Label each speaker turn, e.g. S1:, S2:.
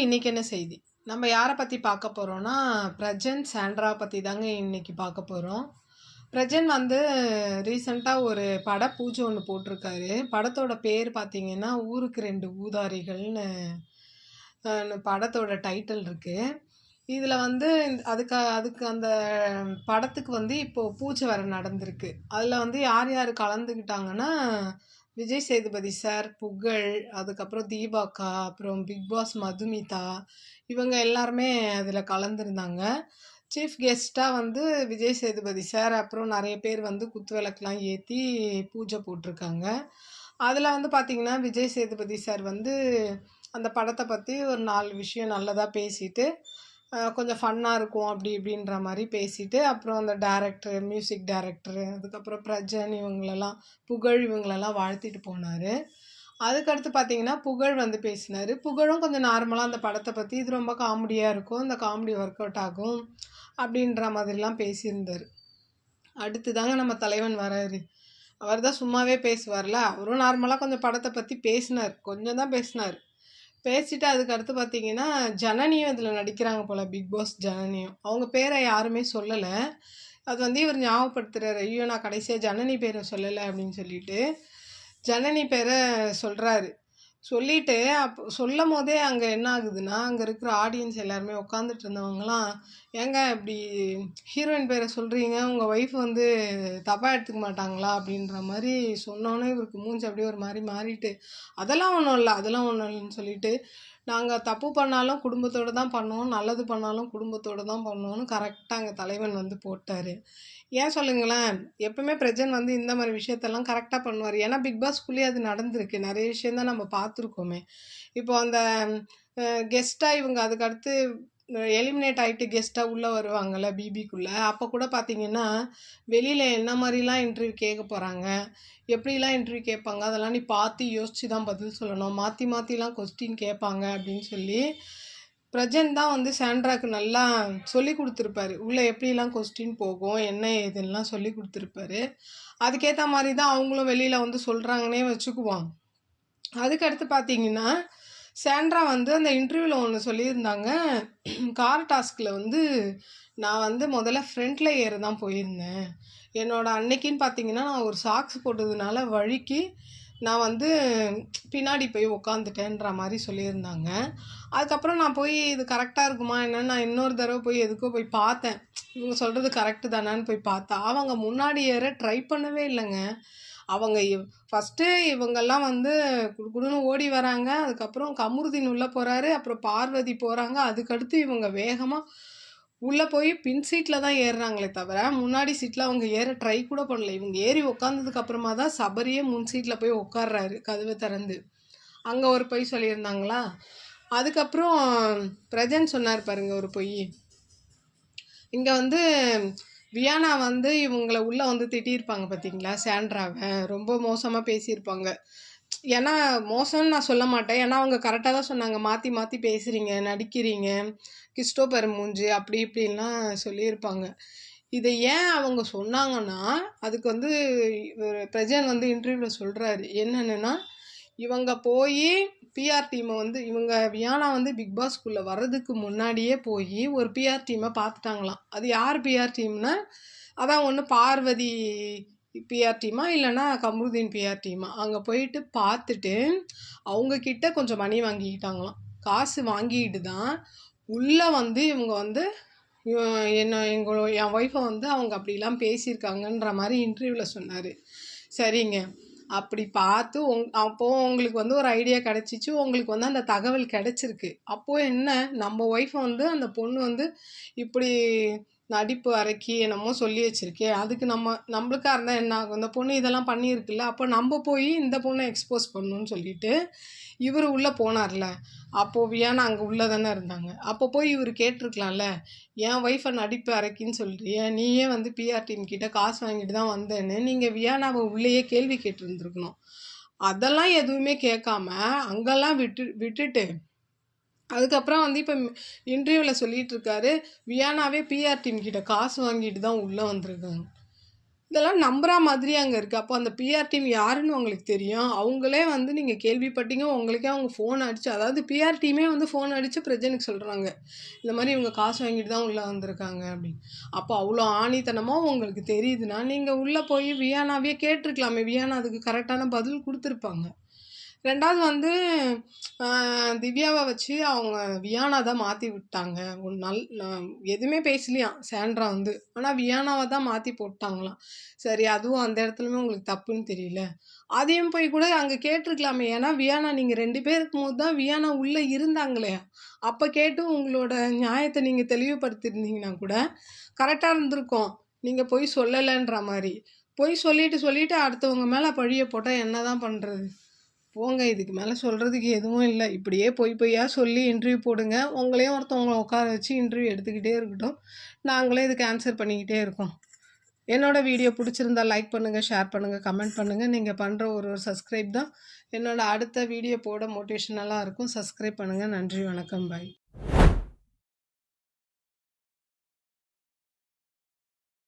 S1: இன்னைக்கு என்ன செய்தி? நம்ம யார பத்தி பார்க்க போறோம்னா, பிரஜன், சாண்ட்ரா பத்தி தாங்க இன்னைக்கு பார்க்க போறோம். பிரஜன் வந்து ரீசென்ட்டா ஒரு பட பூஜை ஒண்ணு போட்டிருக்காரு. படத்தோட பேர் பார்த்தீங்கன்னா, ஊருக்கு 2 ஊதாரிகள்னு படத்தோட டைட்டில் இருக்கு. இதுல வந்து அதுக்கு அதுக்கு அந்த படத்துக்கு வந்து இப்போ பூஜை வேற நடந்திருக்கு. அதுல வந்து யார் யார் கலந்துக்கிட்டாங்கன்னா, விஜய் சேதுபதி சார், புகழ், அதுக்கப்புறம் தீபாக்கா, அப்புறம் பிக் பாஸ் மதுமிதா, இவங்க எல்லாருமே அதுல கலந்திருந்தாங்க. சீஃப் கெஸ்ட்டா வந்து விஜய் சேதுபதி சார், அப்புறம் நெறைய பேர் வந்து குத்துவிளக்குலாம் ஏத்தி பூஜை போட்டிருக்காங்க. அதுல வந்து பார்த்தீங்கன்னா, விஜய் சேதுபதி சார் வந்து அந்த படத்த பத்தி ஒரு 4 விஷயம் நல்லதா பேசிட்டு, கொஞ்சம் ஃபன்னா இருக்கும் அப்படி இப்படின்ற மாரி பேசிட்டு, அப்புறம் அந்த டைரக்டர், மியூசிக் டைரக்டர், அதுக்கப்புறம் பிரஜன் இவங்களெல்லாம், புகழ் இவங்களெல்லாம் வாழ்த்திட்டு போனாரு. அதுக்கடுத்து பார்த்தீங்கன்னா, புகழ் வந்து பேசினாரு. புகழும் கொஞ்சம் நார்மலா அந்த படத்த பத்தி, இது ரொம்ப காமெடியா இருக்கும். இந்த காமெடி ஒர்க் அவுட் ஆகும். அப்படின்ற மாதிரிலாம் பேசியிருந்தாரு. அடுத்து தாங்க நம்ம தலைவன் வராரு. அவர் தான் சும்மாவே பேசுவார்ல. அவரும் நார்மலா கொஞ்சம் படத்த பத்தி பேசினார். கொஞ்சம் தான் பேசினாரு. பேசிட்டு அதுக்கு அடுத்து பார்த்தீங்கன்னா, ஜனனியும் இதில நடிக்கிறாங்க போல. பிக் பாஸ் ஜனனியும். அவங்க பேர யாருமே சொல்லல. அது வந்து இவர் ஞாபகப்படுத்துறாரு. ஐயோ! நான் கடைசியா ஜனனி பேர சொல்லல அப்படின்னு சொல்லிட்டு. ஜனனி பேர சொல்றாரு. சொல்லிட்டு சொல்லும்போதே அங்க என்ன ஆகுதுன்னா, அங்க இருக்கிற ஆடியன்ஸ் எல்லாருமே உட்காந்துட்டு இருந்தவங்கலாம், "ஏங்க இப்படி ஹீரோயின் பேர சொல்றீங்க, உங்க ஒய்ஃப் வந்து தப்பா எடுத்துக்க மாட்டாங்களா?" அப்படின்ற மாரி சொன்னோனே இவருக்கு மூஞ்சி அப்படியே ஒரு மாரி மாறிட்டு, "அதெல்லாம் ஒண்ணும் இல்ல, அதெல்லாம் ஒண்ணும் இல்லன்னு" சொல்லிட்டு, "நாங்க தப்பு பண்ணாலும் குடும்பத்தோட தான் பண்ணுவோம், நல்லது பண்ணாலும் குடும்பத்தோட தான் பண்ணுவோம்னு" கரெக்ட்டா எங்க தலைவன் வந்து போட்டாரு. ஏன் சொல்லுங்களேன், எப்பவுமே பிரஜன் வந்து இந்த மாரி விஷயத்தெல்லாம் கரெக்ட்டா பண்ணுவாரு. ஏன்னா பிக் பாஸ்குள்ளேயே அது நடந்திருக்கு. நெறைய விஷயம் தான் நம்ம பார்த்துருக்கோமே. இப்போ அந்த அ கெஸ்ட்டா இவங்க அதுக்கு அடுத்து எலிமினேட் ஆயிட்டு கெஸ்ட்டா உள்ள வருவாங்கல்ல பிபிக்குள்ள. அப்ப கூட பார்த்தீங்கன்னா, வெளியில என்ன மாரிலாம் இன்டர்வியூ கேட்க போறாங்க, எப்படிலாம் இன்டர்வியூ கேட்பாங்க, அதெல்லாம் நீ பார்த்து யோசிச்சு தான் பதில் சொல்லணும். மாத்தி மாத்திலாம் கொஸ்டின் கேட்பாங்க அப்படின்னு சொல்லி, பிரஜன் தான் வந்து சாண்ட்ராக்கு நல்லா சொல்லிக் குடுத்துருப்பாரு. உள்ள எப்படிலாம் கொஸ்டின் போகும், என்ன ஏதுன்னுலாம் சொல்லிக் குடுத்துருப்பாரு. அதுக்கேத்த மாரி தான் அவங்களும் வெளியில வந்து சொல்றாங்கன்னே வச்சுக்குவோம். அதுக்கு அடுத்து பார்த்தீங்கன்னா, சாண்ட்ரா வந்து அந்த இன்டர்வியூல ஒண்ணு சொல்லியிருந்தாங்க. கார் டாஸ்க்ல வந்து நான் வந்து முதல்ல ஃப்ரண்ட்ல ஏற தான் போயிருந்தேன். என்னோட அன்னைக்குன்னு பார்த்தீங்கன்னா, நான் ஒரு சாக்ஸ் போட்டதுனால வழுக்கி, நான் வந்து பின்னாடி போய் உட்காந்துட்டேன்ற மாரி சொல்லியிருந்தாங்க. அதுக்கப்புறம் நான் போய் இது கரெக்ட்டா இருக்குமா என்னன்னு நான் இன்னொரு தடவ போய் எதுக்கோ போய் பார்த்தேன். இவங்க சொல்றது கரெக்ட்டு தானான்னு போய் பார்த்தா, அவங்க முன்னாடி ஏற ட்ரை பண்ணவே இல்லங்க. அவங்க ஃபர்ஸ்ட்டு இவங்கெல்லாம் வந்து குடுகுடுன்னு ஓடி வராங்க. அதுக்கப்புறம் கமருதீன் உள்ள போறாரு. அப்புறம் பார்வதி போறாங்க. அதுக்கடுத்து இவங்க வேகமா உள்ள போய் பின் சீட்ல தான் ஏறுறாங்களே தவிர, முன்னாடி சீட்ல அவங்க ஏற ட்ரை கூட பண்ணல. இவங்க ஏறி உட்காந்ததுக்கு அப்புறமா தான் சபரியே முன் சீட்ல போய் உட்கார்றாரு, கதவ திறந்து. அங்க ஒரு பொய் சொல்லியிருந்தாங்களா? அதுக்கப்புறம் பிரஜன் சொன்னார் பாருங்க ஒரு பொய். இங்க வந்து வியானா வந்து இவங்கள உள்ள வந்து திட்டியிருப்பாங்க பார்த்தீங்களா? சாண்ட்ராவ. ரொம்ப மோசமா பேசியிருப்பாங்க. ஏன்னா, மோசம்ன்னு நான் சொல்ல மாட்டேன். ஏன்னா, அவங்க கரெக்ட்டா தான் சொன்னாங்க. மாத்தி மாத்தி பேசுறீங்க, நடிக்கிறீங்க, கிறிஸ்டோ பாரு மூஞ்சி அப்படி இப்படின்லாம் சொல்லியிருப்பாங்க. இத ஏன் அவங்க சொன்னாங்கன்னா, அதுக்கு வந்து இவரு பிரஜன் வந்து இன்டர்வியூல சொல்றாரு. என்னன்னுன்னா, இவங்க போயி பிஆர் டீம வந்து இவங்க வியானா வந்து பிக் பாஸ்க்குள்ள வர்றதுக்கு முன்னாடியே போயி ஒரு பிஆர் டீம பார்த்துட்டாங்களாம். அது யார் பிஆர் டீம்னா, அதான் ஒண்ணு பார்வதி பிஆர் டீமா, இல்லன்னா கமருதீன் பிஆர் டீமா. அங்க போயிட்டு பார்த்துட்டு, அவங்க கிட்ட கொஞ்சம் மணி வாங்கிக்கிட்டாங்களாம். காசு வாங்கிட்டு தான், உள்ள வந்து இவங்க வந்து இவ என் ஒய்ஃப வந்து அவங்க அப்படிலாம் பேசியிருக்காங்கன்ற மாரி இன்டர்வியூல சொன்னாரு. சரிங்க. அப்படி பார்த்து அப்போ உங்களுக்கு வந்து ஒரு ஐடியா கிடைச்சிச்சு. உங்களுக்கு வந்து அந்த தகவல் கிடைச்சிருக்கு. அப்போ என்ன, நம்ம ஒய்ஃப வந்து அந்த பொண்ணு வந்து இப்படி நடிப்பு அரக்கி என்னமோ சொல்லி வச்சிருக்கே. அதுக்கு நம்மளுக்கா இருந்தா என்ன ஆகும்? இந்த பொண்ணு இதெல்லாம் பண்ணியிருக்குல்ல. அப்போ நம்ப போய் இந்த பொண்ண எக்ஸ்போஸ் பண்ணணும்னு சொல்லிட்டு, இவரு உள்ள போனார்ல. அப்போ வியானா அங்க உள்ள தானே இருந்தாங்க. அப்போ போய் இவரு கேட்டுருக்கலாம்ல. என் ஒய்ஃப நடிப்பு அரக்கின்னு சொல்றியே, நீயே வந்து பிஆர் டீம் கிட்ட காசு வாங்கிட்டு தான் வந்தேன்னு, நீங்க வியானாவ உள்ளேயே கேள்வி கேட்டிருந்துருக்கணும். அதெல்லாம் எதுவுமே கேட்காம, அங்கெல்லாம் விட்டுட்டு, அதுக்கப்புறம் வந்து இப்ப இன்டர்வியூல சொல்லிட்டு இருக்காரு, வியானாவே பிஆர் டீம் கிட்ட காசு வாங்கிட்டு தான் உள்ள வந்திருக்காங்க. இதெல்லாம் நம்புற மாதிரி அங்க இருக்கு. அப்போ அந்த பிஆர் டீம் யாருன்னு உங்களுக்கு தெரியும். அவங்களே வந்து நீங்க கேள்விப்பட்டீங்க. உங்களுக்கே அவங்க ஃபோன் அடிச்சு அதாவது பிஆர் டீமே வந்து ஃபோன் அடிச்சு பிரஜனுக்கு சொல்றாங்க. இந்த மாரி இவங்க காசு வாங்கிட்டு தான் உள்ள வந்திருக்காங்க அப்படின்னு. அப்போ அவ்வளோ ஆணித்தனமா உங்களுக்கு தெரியுதுன்னா, நீங்க உள்ள போய் வியானாவே கேட்டுருக்கலாமே. வியானா அதுக்கு கரெக்டான பதில் குடுத்துருப்பாங்க. 2வது வந்து அ திவ்யாவ வச்சு அவங்க வியானா தான் மாத்தி விட்டாங்க. ஒரு எதுவுமே பேசலையாம் சாண்ட்ரா வந்து. ஆனா வியானாவ தான் மாத்தி போட்டாங்களாம். சரி அதுவும் அந்த இடத்துலயுமே உங்களுக்கு தப்புன்னு தெரியல. அதையும் போய் கூட அங்க கேட்டுருக்கலாமே. ஏன்னா வியானா நீங்க 2 பேர் இருக்கும்போது தான் வியானா உள்ள இருந்தாங்களே. அப்ப கேட்டு உங்களோட நியாயத்த நீங்க தெளிவுபடுத்தியிருந்தீங்கன்னா கூட கரெக்ட்டா இருந்திருக்கும். நீங்க பொய் சொல்லலன்ற மாரி. பொய் சொல்லிட்டு அடுத்தவங்க மேல பழிய போட்டா என்னதான் பண்றது? போங்க இதுக்கு மேல சொல்றதுக்கு எதுவும் இல்ல. இப்படியே பொய்யா சொல்லி இன்டர்வியூ போடுங்க. உங்களையும் ஒருத்தவங்கள உட்கார வச்சு இன்டர்வியூ எடுத்துக்கிட்டே இருக்கட்டும். நாங்களும் இதுக்கு ஆன்சர் பண்ணிக்கிட்டே இருக்கோம். என்னோட வீடியோ பிடிச்சிருந்தா லைக் பண்ணுங்க, ஷேர் பண்ணுங்க, கமெண்ட் பண்ணுங்க. நீங்க பண்ற ஒரு சப்ஸ்கிரைப் தான் என்னோட அடுத்த வீடியோ போட மோட்டிவேஷனலா இருக்கும். சப்ஸ்கிரைப் பண்ணுங்க. நன்றி, வணக்கம், பாய்.